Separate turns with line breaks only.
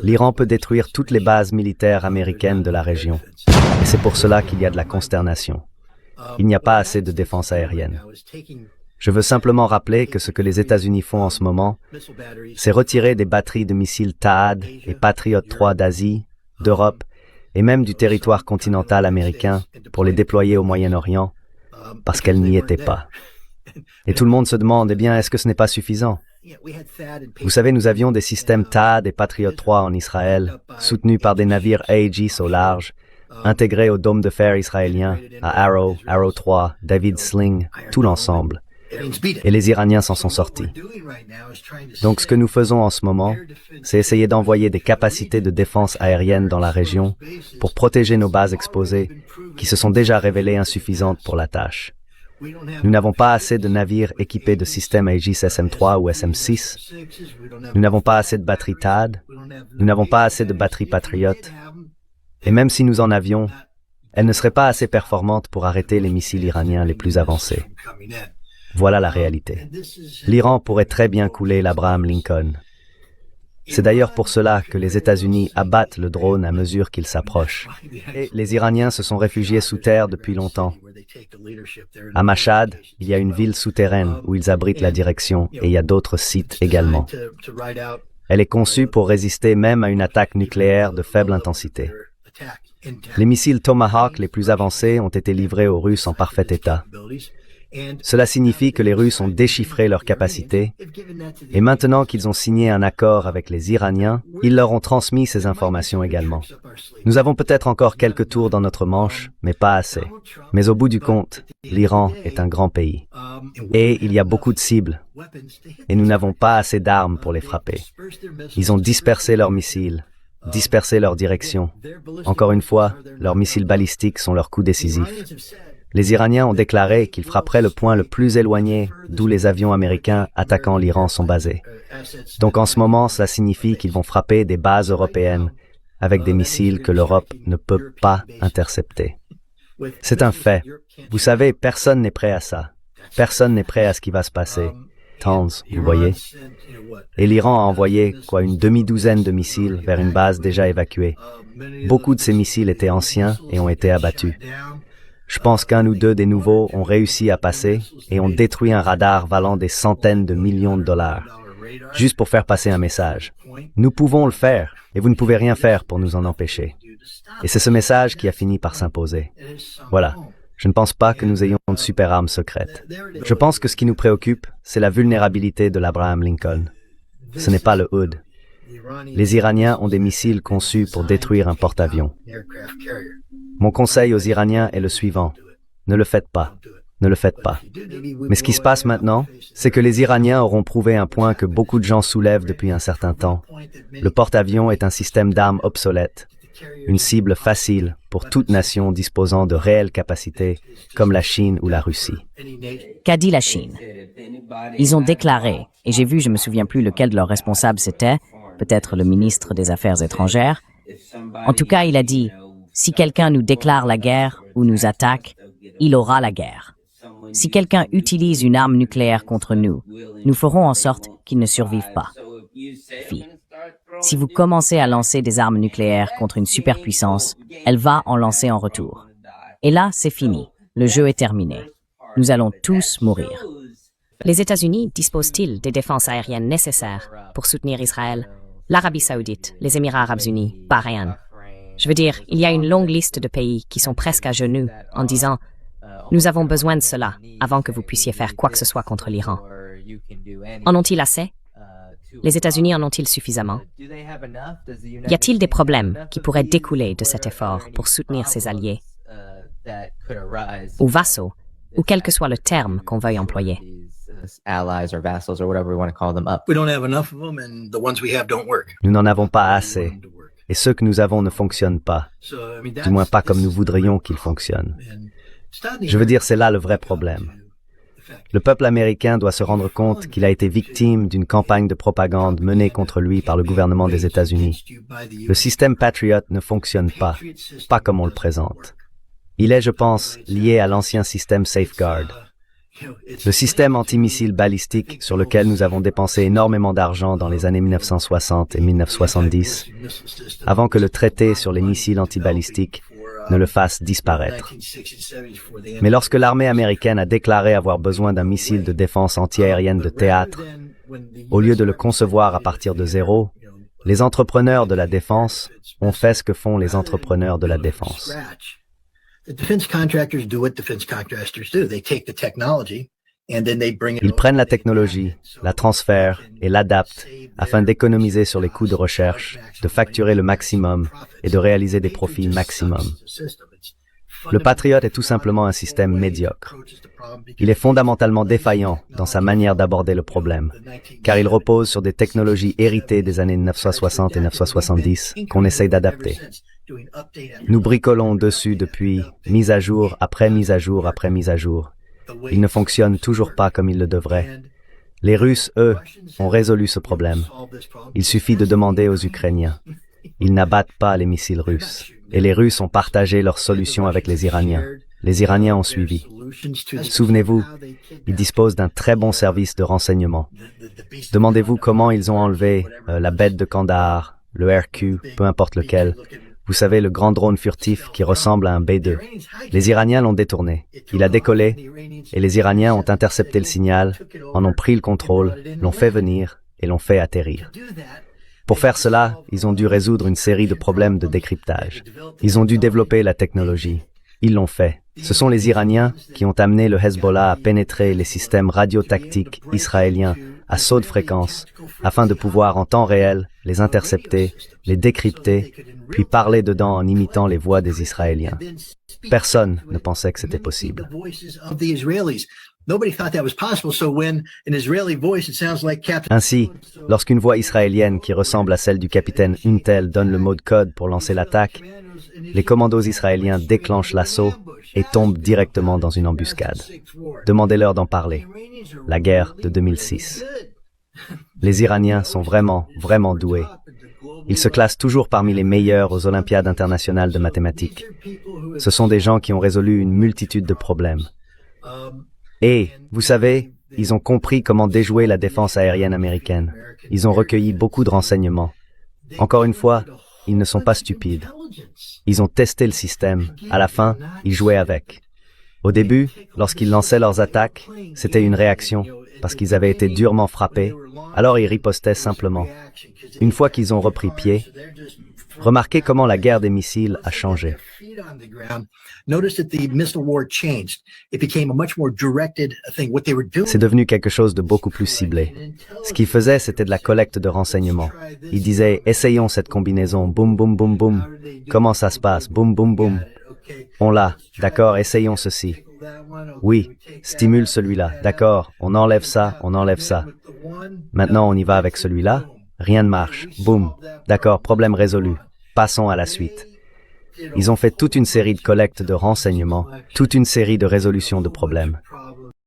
L'Iran peut détruire toutes les bases militaires américaines de la région. Et c'est pour cela qu'il y a de la consternation. Il n'y a pas assez de défense aérienne. Je veux simplement rappeler que ce que les États-Unis font en ce moment, c'est retirer des batteries de missiles THAAD et Patriot 3 d'Asie, d'Europe et même du territoire continental américain pour les déployer au Moyen-Orient, parce qu'elles n'y étaient pas. Et tout le monde se demande, eh bien, est-ce que ce n'est pas suffisant? Vous savez, nous avions des systèmes THAAD et Patriot 3 en Israël, soutenus par des navires Aegis au large, intégrés au dôme de fer israélien, à Arrow, Arrow 3, David Sling, tout l'ensemble. Et les Iraniens s'en sont sortis. Donc ce que nous faisons en ce moment, c'est essayer d'envoyer des capacités de défense aérienne dans la région pour protéger nos bases exposées, qui se sont déjà révélées insuffisantes pour la tâche. Nous n'avons pas assez de navires équipés de systèmes Aegis SM-3 ou SM-6. Nous n'avons pas assez de batteries THAAD. Nous n'avons pas assez de batteries Patriot. Et même si nous en avions, elles ne seraient pas assez performantes pour arrêter les missiles iraniens les plus avancés. Voilà la réalité. L'Iran pourrait très bien couler l'Abraham Lincoln. C'est d'ailleurs pour cela que les États-Unis abattent le drone à mesure qu'il s'approche. Et les Iraniens se sont réfugiés sous terre depuis longtemps. À Mashhad, il y a une ville souterraine où ils abritent la direction et il y a d'autres sites également. Elle est conçue pour résister même à une attaque nucléaire de faible intensité. Les missiles Tomahawk les plus avancés ont été livrés aux Russes en parfait état. Cela signifie que les Russes ont déchiffré leurs capacités et maintenant qu'ils ont signé un accord avec les Iraniens, ils leur ont transmis ces informations également. Nous avons peut-être encore quelques tours dans notre manche, mais pas assez. Mais au bout du compte, l'Iran est un grand pays. Et il y a beaucoup de cibles. Et nous n'avons pas assez d'armes pour les frapper. Ils ont dispersé leurs missiles, dispersé leur direction. Encore une fois, leurs missiles balistiques sont leur coup décisif. Les Iraniens ont déclaré qu'ils frapperaient le point le plus éloigné d'où les avions américains attaquant l'Iran sont basés. Donc en ce moment, cela signifie qu'ils vont frapper des bases européennes avec des missiles que l'Europe ne peut pas intercepter. C'est un fait. Vous savez, personne n'est prêt à ça. Personne n'est prêt à ce qui va se passer. Tanz, vous voyez. Et l'Iran a envoyé, une demi-douzaine de missiles vers une base déjà évacuée. Beaucoup de ces missiles étaient anciens et ont été abattus. Je pense qu'un ou deux des nouveaux ont réussi à passer et ont détruit un radar valant des centaines de millions de dollars, juste pour faire passer un message. Nous pouvons le faire, et vous ne pouvez rien faire pour nous en empêcher. Et c'est ce message qui a fini par s'imposer. Voilà. Je ne pense pas que nous ayons de super armes secrètes. Je pense que ce qui nous préoccupe, c'est la vulnérabilité de l'Abraham Lincoln. Ce n'est pas le Hood. Les Iraniens ont des missiles conçus pour détruire un porte-avions. Mon conseil aux Iraniens est le suivant. Ne le faites pas. Ne le faites pas. Mais ce qui se passe maintenant, c'est que les Iraniens auront prouvé un point que beaucoup de gens soulèvent depuis un certain temps. Le porte-avions est un système d'armes obsolète, une cible facile pour toute nation disposant de réelles capacités, comme la Chine ou la Russie.
Qu'a dit la Chine? Ils ont déclaré, et j'ai vu, je me souviens plus lequel de leurs responsables c'était, peut-être le ministre des Affaires étrangères. En tout cas, il a dit, si quelqu'un nous déclare la guerre ou nous attaque, il aura la guerre. Si quelqu'un utilise une arme nucléaire contre nous, nous ferons en sorte qu'il ne survive pas. Si vous commencez à lancer des armes nucléaires contre une superpuissance, elle va en lancer en retour. Et là, c'est fini. Le jeu est terminé. Nous allons tous mourir.
Les États-Unis disposent-ils des défenses aériennes nécessaires pour soutenir Israël? L'Arabie Saoudite, les Émirats Arabes Unis, Bahreïn. Je veux dire, il y a une longue liste de pays qui sont presque à genoux en disant « Nous avons besoin de cela avant que vous puissiez faire quoi que ce soit contre l'Iran. » En ont-ils assez? Les États-Unis en ont-ils suffisamment? Y a-t-il des problèmes qui pourraient découler de cet effort pour soutenir ses alliés? Ou vassaux, ou quel que soit le terme qu'on veuille employer?
Nous n'en avons pas assez. Et ceux que nous avons ne fonctionnent pas, du moins pas comme nous voudrions qu'ils fonctionnent. Je veux dire, c'est là le vrai problème. Le peuple américain doit se rendre compte qu'il a été victime d'une campagne de propagande menée contre lui par le gouvernement des États-Unis. Le système Patriot ne fonctionne pas comme on le présente. Il est, je pense, lié à l'ancien système Safeguard. Le système antimissile balistique sur lequel nous avons dépensé énormément d'argent dans les années 1960 et 1970, avant que le traité sur les missiles antibalistiques ne le fasse disparaître. Mais lorsque l'armée américaine a déclaré avoir besoin d'un missile de défense antiaérienne de théâtre, au lieu de le concevoir à partir de zéro, les entrepreneurs de la défense ont fait ce que font les entrepreneurs de la défense. Ils prennent la technologie, la transfèrent et l'adaptent afin d'économiser sur les coûts de recherche, de facturer le maximum et de réaliser des profits maximum. Le Patriot est tout simplement un système médiocre. Il est fondamentalement défaillant dans sa manière d'aborder le problème, car il repose sur des technologies héritées des années 1960 et 1970 qu'on essaye d'adapter. Nous bricolons dessus depuis mise à jour après mise à jour après mise à jour. Il ne fonctionne toujours pas comme il le devrait. Les Russes, eux, ont résolu ce problème. Il suffit de demander aux Ukrainiens. Ils n'abattent pas les missiles russes. Et les Russes ont partagé leur solution avec les Iraniens. Les Iraniens ont suivi. Souvenez-vous, ils disposent d'un très bon service de renseignement. Demandez-vous comment ils ont enlevé la bête de Kandahar, le RQ, peu importe lequel. Vous savez, le grand drone furtif qui ressemble à un B-2. Les Iraniens l'ont détourné. Il a décollé et les Iraniens ont intercepté le signal, en ont pris le contrôle, l'ont fait venir et l'ont fait atterrir. Pour faire cela, ils ont dû résoudre une série de problèmes de décryptage. Ils ont dû développer la technologie. Ils l'ont fait. Ce sont les Iraniens qui ont amené le Hezbollah à pénétrer les systèmes radiotactiques israéliens à saut de fréquence, afin de pouvoir en temps réel les intercepter, les décrypter, puis parler dedans en imitant les voix des Israéliens. Personne ne pensait que c'était possible. Ainsi, lorsqu'une voix israélienne qui ressemble à celle du capitaine Untel donne le mot de code pour lancer l'attaque, les commandos israéliens déclenchent l'assaut et tombent directement dans une embuscade. Demandez-leur d'en parler. La guerre de 2006. Les Iraniens sont vraiment, vraiment doués. Ils se classent toujours parmi les meilleurs aux Olympiades internationales de mathématiques. Ce sont des gens qui ont résolu une multitude de problèmes. Et, vous savez, ils ont compris comment déjouer la défense aérienne américaine. Ils ont recueilli beaucoup de renseignements. Encore une fois, ils ne sont pas stupides. Ils ont testé le système. À la fin, ils jouaient avec. Au début, lorsqu'ils lançaient leurs attaques, c'était une réaction, parce qu'ils avaient été durement frappés, alors ils ripostaient simplement. Une fois qu'ils ont repris pied, remarquez comment la guerre des missiles a changé. C'est devenu quelque chose de beaucoup plus ciblé. Ce qu'ils faisaient, c'était de la collecte de renseignements. Ils disaient, essayons cette combinaison, boum, boum, boum, boum. Comment ça se passe, boum, boum, boum. On l'a, d'accord, essayons ceci. Oui, stimule celui-là, d'accord, on enlève ça, on enlève ça. Maintenant, on y va avec celui-là, rien ne marche, boum, d'accord, problème résolu. Passons à la suite. Ils ont fait toute une série de collectes de renseignements, toute une série de résolutions de problèmes.